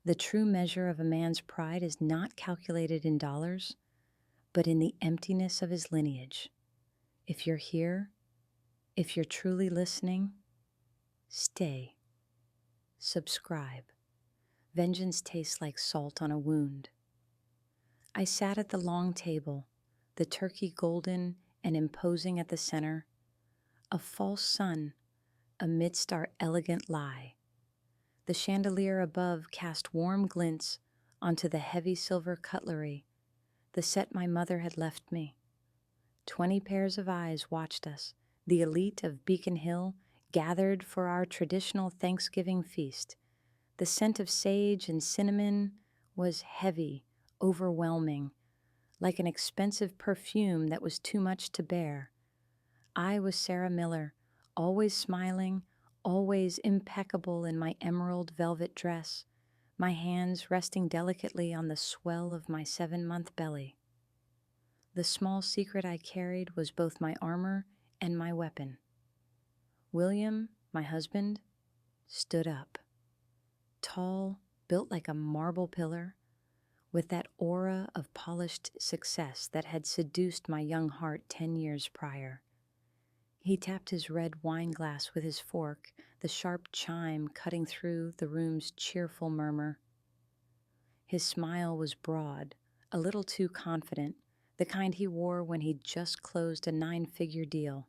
The true measure of a man's pride is not calculated in dollars, but in the emptiness of his lineage. If you're here, if you're truly listening, stay, subscribe. Vengeance tastes like salt on a wound. I sat at the long table, the turkey golden and imposing at the center, a false sun amidst our elegant lie. The chandelier above cast warm glints onto the heavy silver cutlery, the set my mother had left me. 20 pairs of eyes watched us, the elite of Beacon Hill, gathered for our traditional Thanksgiving feast. The scent of sage and cinnamon was heavy, overwhelming, like an expensive perfume that was too much to bear. I was Sarah Miller, always smiling, always impeccable in my emerald velvet dress, my hands resting delicately on the swell of my 7-month belly. The small secret I carried was both my armor and my weapon. William, my husband, stood up, tall, built like a marble pillar, with that aura of polished success that had seduced my young heart 10 years prior. He tapped his red wine glass with his fork, the sharp chime cutting through the room's cheerful murmur. His smile was broad, a little too confident, the kind he wore when he'd just closed a 9-figure deal.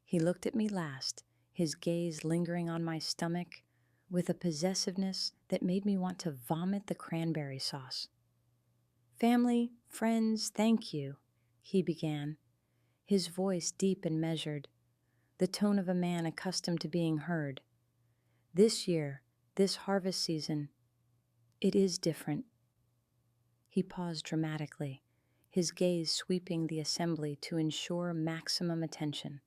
He looked at me last, his gaze lingering on my stomach, with a possessiveness that made me want to vomit the cranberry sauce. "Family, friends, thank you," he began, his voice deep and measured, the tone of a man accustomed to being heard. "This year, this harvest season, it is different." He paused dramatically, his gaze sweeping the assembly to ensure maximum attention.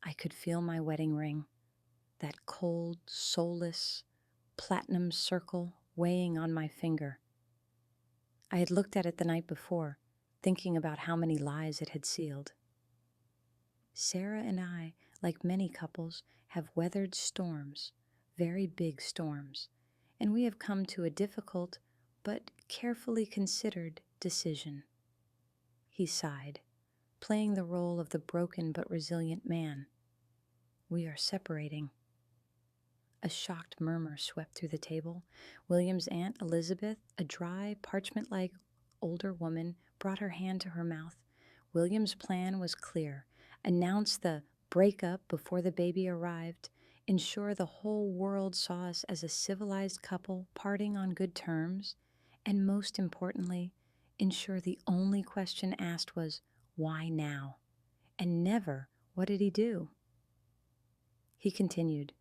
I could feel my wedding ring, that cold, soulless, platinum circle weighing on my finger. I had looked at it the night before, thinking about how many lies it had sealed. Sarah and I, like many couples, have weathered storms, very big storms, and we have come to a difficult but carefully considered decision. He sighed, playing the role of the broken but resilient man. "We are separating." A shocked murmur swept through the table. William's Aunt Elizabeth, a dry, parchment-like older woman, brought her hand to her mouth. William's plan was clear: announce the breakup before the baby arrived, ensure the whole world saw us as a civilized couple parting on good terms, and most importantly, ensure the only question asked was, why now? And never, what did he do? He continued,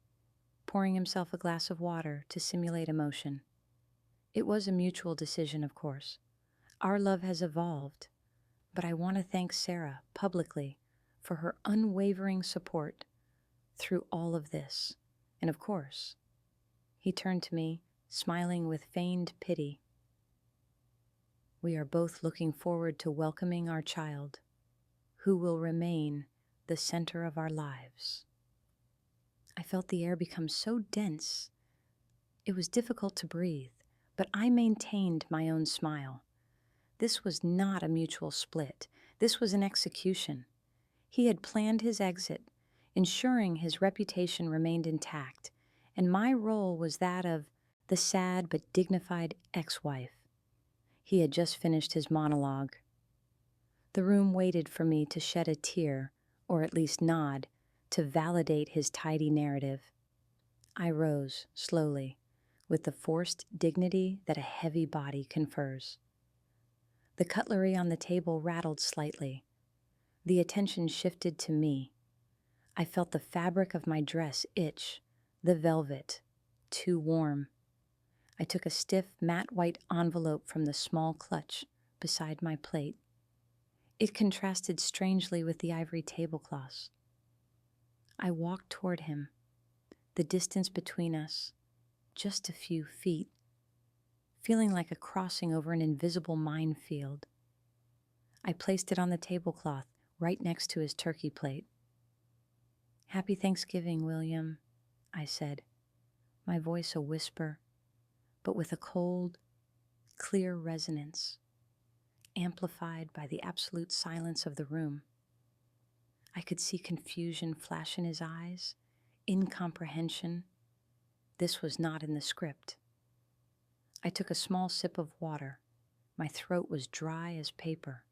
pouring himself a glass of water to simulate emotion. "It was a mutual decision, of course. Our love has evolved, but I want to thank Sarah publicly for her unwavering support through all of this. And of course," he turned to me, smiling with feigned pity, "we are both looking forward to welcoming our child, who will remain the center of our lives." I felt the air become so dense, it was difficult to breathe, but I maintained my own smile. This was not a mutual split. This was an execution. He had planned his exit, ensuring his reputation remained intact, and my role was that of the sad but dignified ex-wife. He had just finished his monologue. The room waited for me to shed a tear, or at least nod, to validate his tidy narrative. I rose, slowly, with the forced dignity that a heavy body confers. The cutlery on the table rattled slightly. The attention shifted to me. I felt the fabric of my dress itch, the velvet, too warm. I took a stiff, matte white envelope from the small clutch beside my plate. It contrasted strangely with the ivory tablecloths. I walked toward him, the distance between us, just a few feet, feeling like a crossing over an invisible minefield. I placed it on the tablecloth, right next to his turkey plate. "Happy Thanksgiving, William," I said, my voice a whisper, but with a cold, clear resonance, amplified by the absolute silence of the room. I could see confusion flash in his eyes, incomprehension. This was not in the script. I took a small sip of water. My throat was dry as paper.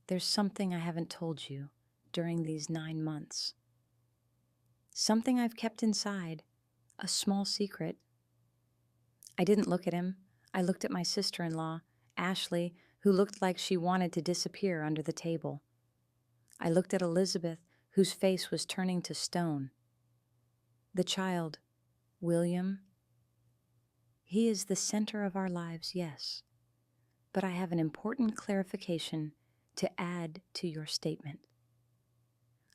There's something I haven't told you during these 9 months. Something I've kept inside, a small secret. I didn't look at him. I looked at my sister-in-law, Ashley, who looked like she wanted to disappear under the table. I looked at Elizabeth, whose face was turning to stone. The child, William, he is the center of our lives, yes, but I have an important clarification to add to your statement.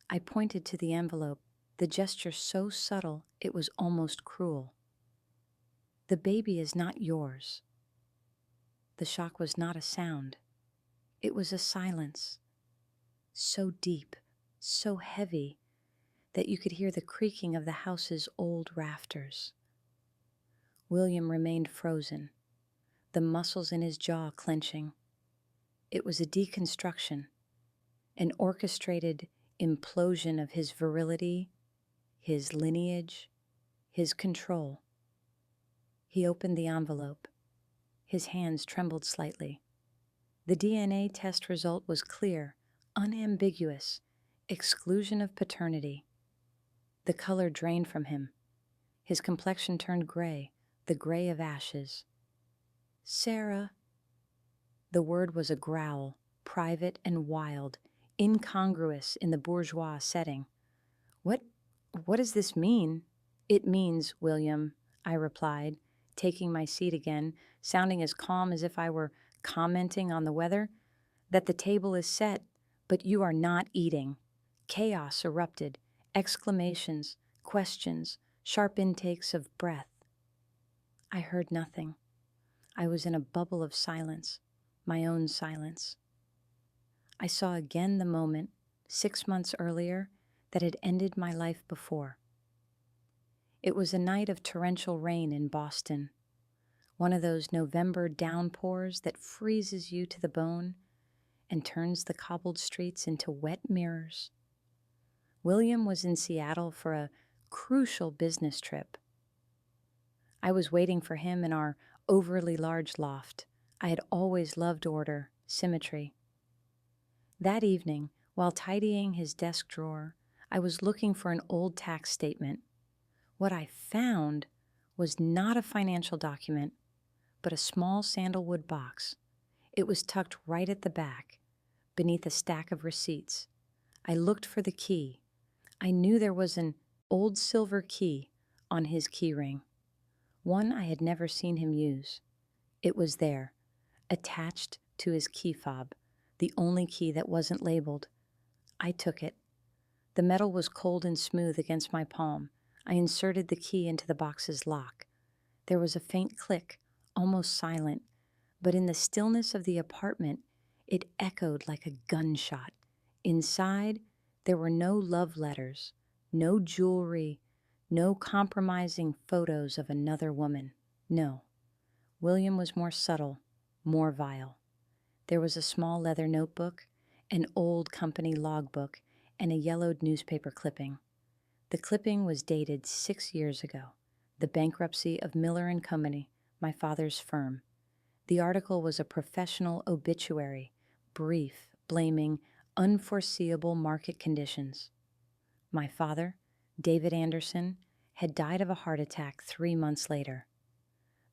I pointed to the envelope, the gesture so subtle it was almost cruel. The baby is not yours. The shock was not a sound. It was a silence, so deep, so heavy, that you could hear the creaking of the house's old rafters. William remained frozen, the muscles in his jaw clenching. It was a deconstruction, an orchestrated implosion of his virility, his lineage, his control. He opened the envelope. His hands trembled slightly. The DNA test result was clear, unambiguous, exclusion of paternity. The color drained from him. His complexion turned gray, the gray of ashes. Sarah. The word was a growl, private and wild, incongruous in the bourgeois setting. What does this mean? It means, William, I replied, taking my seat again, sounding as calm as if I were commenting on the weather, that the table is set, but you are not eating. Chaos erupted, exclamations, questions, sharp intakes of breath. I heard nothing. I was in a bubble of silence, my own silence. I saw again the moment, 6 months earlier, that had ended my life before. It was a night of torrential rain in Boston, one of those November downpours that freezes you to the bone and turns the cobbled streets into wet mirrors. William was in Seattle for a crucial business trip. I was waiting for him in our overly large loft. I had always loved order, symmetry. That evening, while tidying his desk drawer, I was looking for an old tax statement. What I found was not a financial document, but a small sandalwood box. It was tucked right at the back, beneath a stack of receipts. I looked for the key. I knew there was an old silver key on his key ring, one I had never seen him use. It was there, attached to his key fob, the only key that wasn't labeled. I took it. The metal was cold and smooth against my palm. I inserted the key into the box's lock. There was a faint click, almost silent, but in the stillness of the apartment, it echoed like a gunshot. Inside, there were no love letters, no jewelry, no compromising photos of another woman. No. William was more subtle, more vile. There was a small leather notebook, an old company logbook, and a yellowed newspaper clipping. The clipping was dated 6 years ago, the bankruptcy of Miller & Company, my father's firm. The article was a professional obituary, brief, blaming unforeseeable market conditions. My father, David Anderson, had died of a heart attack 3 months later.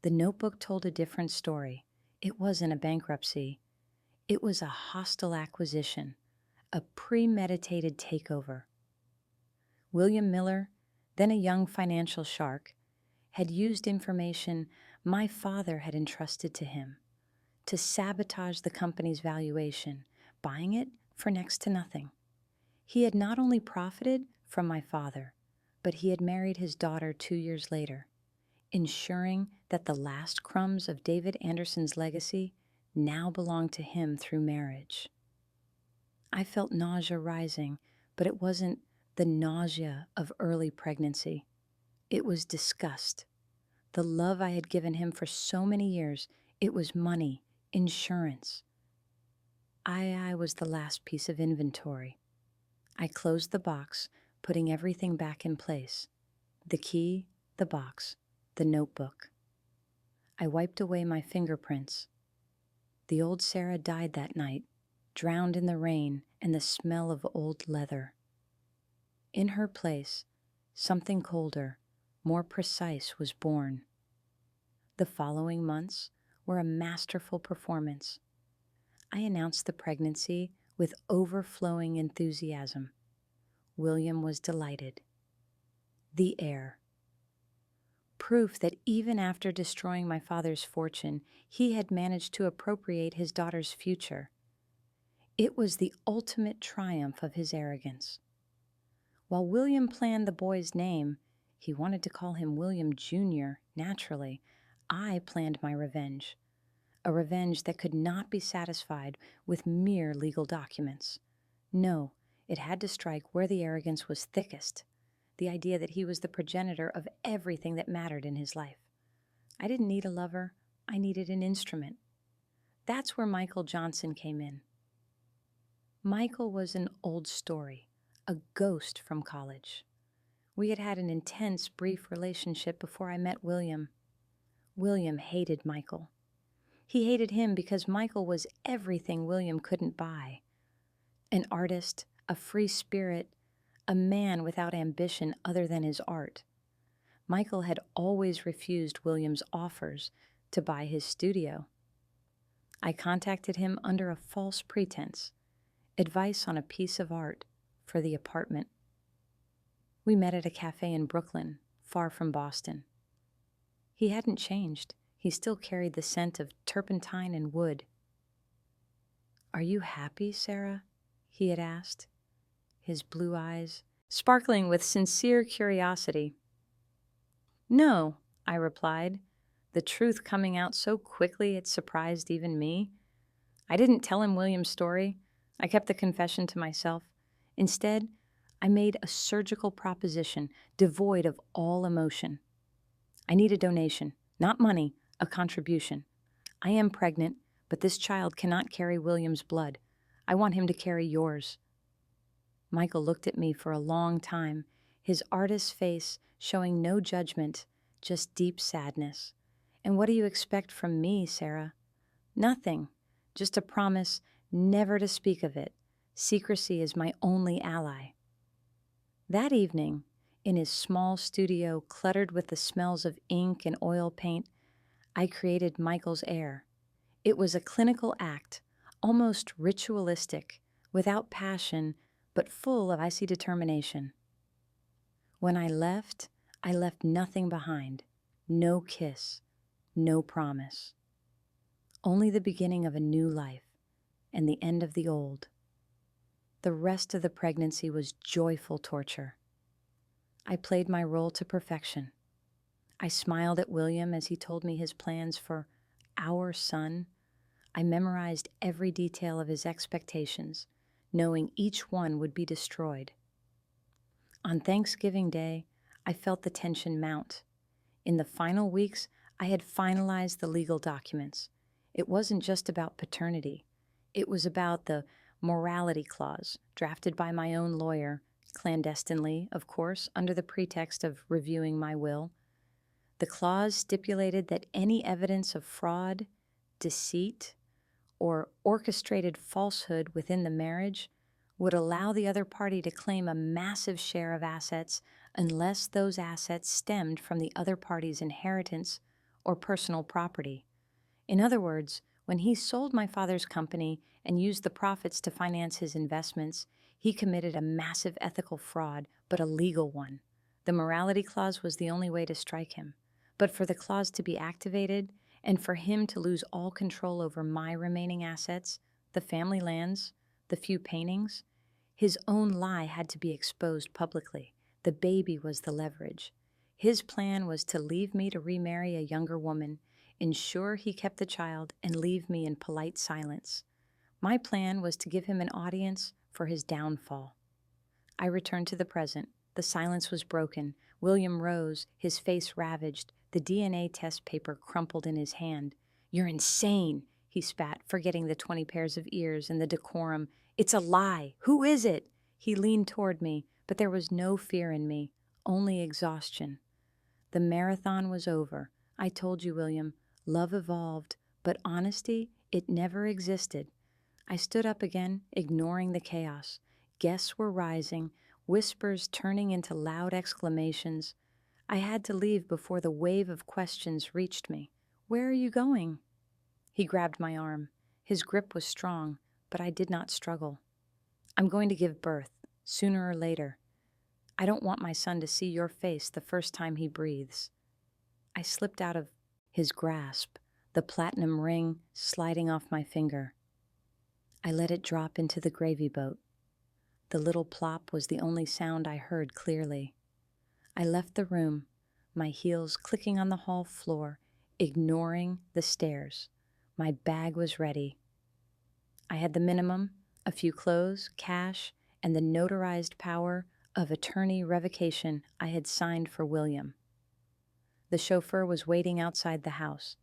The notebook told a different story. It wasn't a bankruptcy. It was a hostile acquisition, a premeditated takeover. William Miller, then a young financial shark, had used information my father had entrusted to him to sabotage the company's valuation, buying it for next to nothing. He had not only profited from my father, but he had married his daughter 2 years later, ensuring that the last crumbs of David Anderson's legacy now belonged to him through marriage. I felt nausea rising, but it wasn't the nausea of early pregnancy. It was disgust, The love I had given him for so many years, it was money, insurance. I was the last piece of inventory. I closed the box, putting everything back in place. The key, the box, the notebook. I wiped away my fingerprints. The old Sarah died that night, drowned in the rain and the smell of old leather. In her place, something colder, more precise was born. The following months were a masterful performance. I announced the pregnancy with overflowing enthusiasm. William was delighted. The heir. Proof that even after destroying my father's fortune, he had managed to appropriate his daughter's future. It was the ultimate triumph of his arrogance. While William planned the boy's name, he wanted to call him William Jr., naturally. I planned my revenge. A revenge that could not be satisfied with mere legal documents. No, it had to strike where the arrogance was thickest. The idea that he was the progenitor of everything that mattered in his life. I didn't need a lover, I needed an instrument. That's where Michael Johnson came in. Michael was an old story, a ghost from college. We had had an intense, brief relationship before I met William. William hated Michael. He hated him because Michael was everything William couldn't buy. An artist, a free spirit, a man without ambition other than his art. Michael had always refused William's offers to buy his studio. I contacted him under a false pretense, advice on a piece of art for the apartment. We met at a cafe in Brooklyn, far from Boston. He hadn't changed. He still carried the scent of turpentine and wood. "Are you happy, Sarah?" he had asked, his blue eyes sparkling with sincere curiosity. "No," I replied, the truth coming out so quickly it surprised even me. I didn't tell him William's story. I kept the confession to myself. Instead, I made a surgical proposition devoid of all emotion. I need a donation, not money, a contribution. I am pregnant, but this child cannot carry William's blood. I want him to carry yours. Michael looked at me for a long time, his artist's face showing no judgment, just deep sadness. "And what do you expect from me, Sarah?" "Nothing, just a promise never to speak of it. Secrecy is my only ally." That evening, in his small studio cluttered with the smells of ink and oil paint, I created Michael's heir. It was a clinical act, almost ritualistic, without passion, but full of icy determination. When I left nothing behind. No kiss, no promise. Only the beginning of a new life and the end of the old. The rest of the pregnancy was joyful torture. I played my role to perfection. I smiled at William as he told me his plans for our son. I memorized every detail of his expectations, knowing each one would be destroyed. On Thanksgiving Day, I felt the tension mount. In the final weeks, I had finalized the legal documents. It wasn't just about paternity. It was about the morality clause, drafted by my own lawyer, clandestinely, of course, under the pretext of reviewing my will. The clause stipulated that any evidence of fraud, deceit, or orchestrated falsehood within the marriage would allow the other party to claim a massive share of assets unless those assets stemmed from the other party's inheritance or personal property. In other words, when he sold my father's company and used the profits to finance his investments, he committed a massive ethical fraud, but a legal one. The morality clause was the only way to strike him. But for the clause to be activated, and for him to lose all control over my remaining assets, the family lands, the few paintings, his own lie had to be exposed publicly. The baby was the leverage. His plan was to leave me to remarry a younger woman, ensure he kept the child, and leave me in polite silence. My plan was to give him an audience for his downfall. I returned to the present. The silence was broken. William rose, his face ravaged. The DNA test paper crumpled in his hand. "You're insane," he spat, forgetting the 20 pairs of ears and the decorum. "It's a lie. Who is it?" He leaned toward me, but there was no fear in me, only exhaustion. The marathon was over. I told you, William, love evolved, but honesty, it never existed. I stood up again, ignoring the chaos. Guests were rising, whispers turning into loud exclamations. I had to leave before the wave of questions reached me. "Where are you going?" He grabbed my arm. His grip was strong, but I did not struggle. "I'm going to give birth, sooner or later. I don't want my son to see your face the first time he breathes." I slipped out of his grasp, the platinum ring sliding off my finger. I let it drop into the gravy boat. The little plop was the only sound I heard clearly. I left the room, my heels clicking on the hall floor, ignoring the stairs. My bag was ready. I had the minimum, a few clothes, cash, and the notarized power of attorney revocation I had signed for William. The chauffeur was waiting outside the house.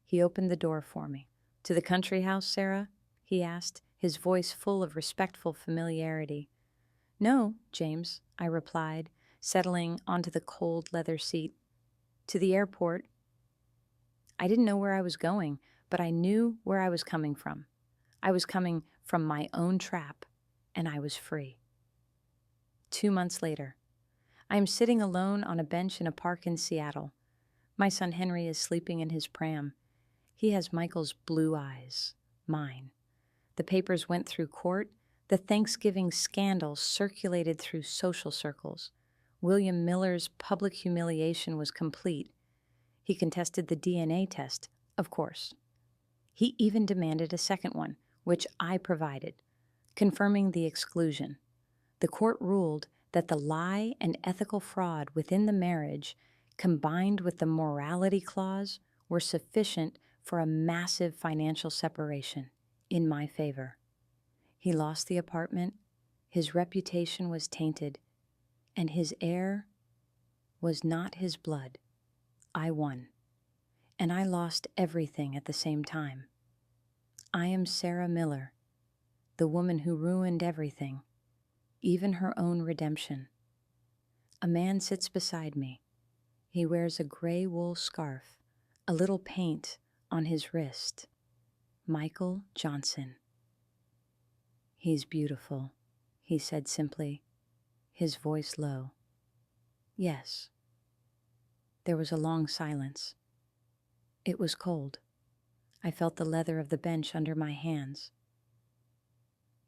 He opened the door for me. "To the country house, Sarah?" he asked, his voice full of respectful familiarity. "No, James," I replied, settling onto the cold leather seat. "To the airport." I didn't know where I was going, but I knew where I was coming from. I was coming from my own trap, and I was free. 2 months later, I am sitting alone on a bench in a park in Seattle. My son Henry is sleeping in his pram. He has Michael's blue eyes, mine. The papers went through court. The Thanksgiving scandal circulated through social circles. William Miller's public humiliation was complete. He contested the DNA test, of course. He even demanded a second one, which I provided, confirming the exclusion. The court ruled that the lie and ethical fraud within the marriage, combined with the morality clause, were sufficient for a massive financial separation in my favor. He lost the apartment, his reputation was tainted, and his heir was not his blood. I won, and I lost everything at the same time. I am Sarah Miller, the woman who ruined everything, even her own redemption. A man sits beside me. He wears a gray wool scarf, a little paint on his wrist. Michael Johnson. "He's beautiful," he said simply, his voice low. "Yes." There was a long silence. It was cold. I felt the leather of the bench under my hands.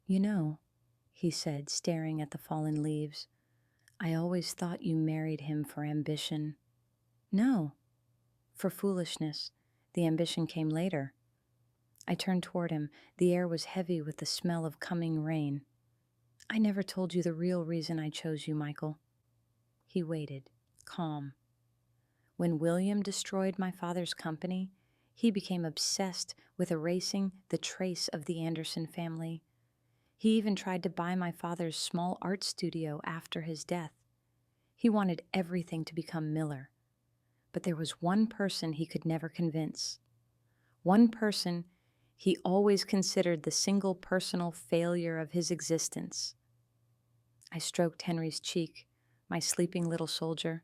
"You know," he said, staring at the fallen leaves, "I always thought you married him for ambition." "No, for foolishness. The ambition came later." I turned toward him. The air was heavy with the smell of coming rain. "I never told you the real reason I chose you, Michael." He waited, calm. "When William destroyed my father's company, he became obsessed with erasing the trace of the Anderson family. He even tried to buy my father's small art studio after his death. He wanted everything to become Miller. But there was one person he could never convince. One person he always considered the single personal failure of his existence." I stroked Henry's cheek, my sleeping little soldier.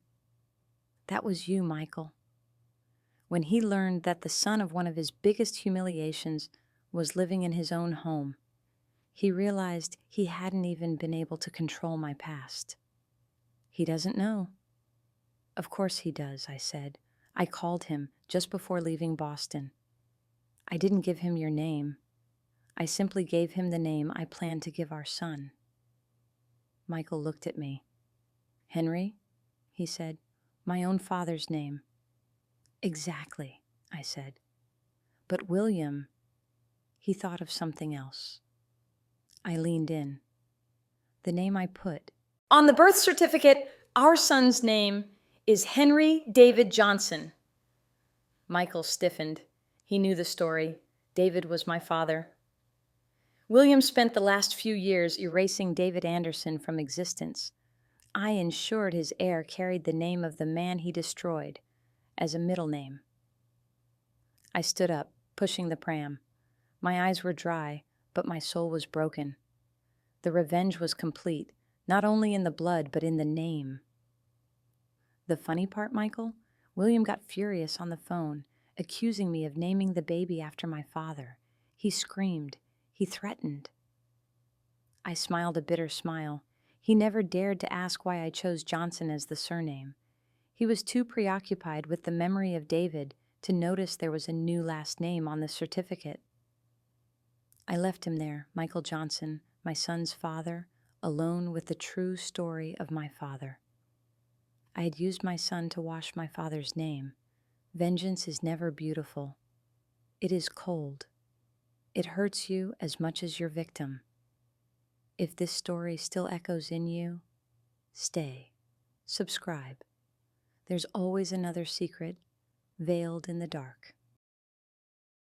"That was you, Michael." When he learned that the son of one of his biggest humiliations was living in his own home, he realized he hadn't even been able to control my past. "He doesn't know." "Of course he does," I said. "I called him just before leaving Boston. I didn't give him your name. I simply gave him the name I planned to give our son." Michael looked at me. "Henry," he said, "my own father's name." "Exactly," I said. "But William," he thought of something else. I leaned in. "The name I put on the birth certificate, our son's name is Henry David Johnson." Michael stiffened. He knew the story. David was my father. William spent the last few years erasing David Anderson from existence. I ensured his heir carried the name of the man he destroyed. as a middle name. I stood up, pushing the pram. My eyes were dry, but my soul was broken. The revenge was complete, not only in the blood, but in the name. The funny part, Michael? William got furious on the phone, accusing me of naming the baby after my father. He screamed. He threatened. I smiled a bitter smile. He never dared to ask why I chose Johnson as the surname. He was too preoccupied with the memory of David to notice there was a new last name on the certificate. I left him there, Michael Johnson, my son's father, alone with the true story of my father. I had used my son to wash my father's name. Vengeance is never beautiful. It is cold. It hurts you as much as your victim. If this story still echoes in you, stay. Subscribe. There's always another secret veiled in the dark.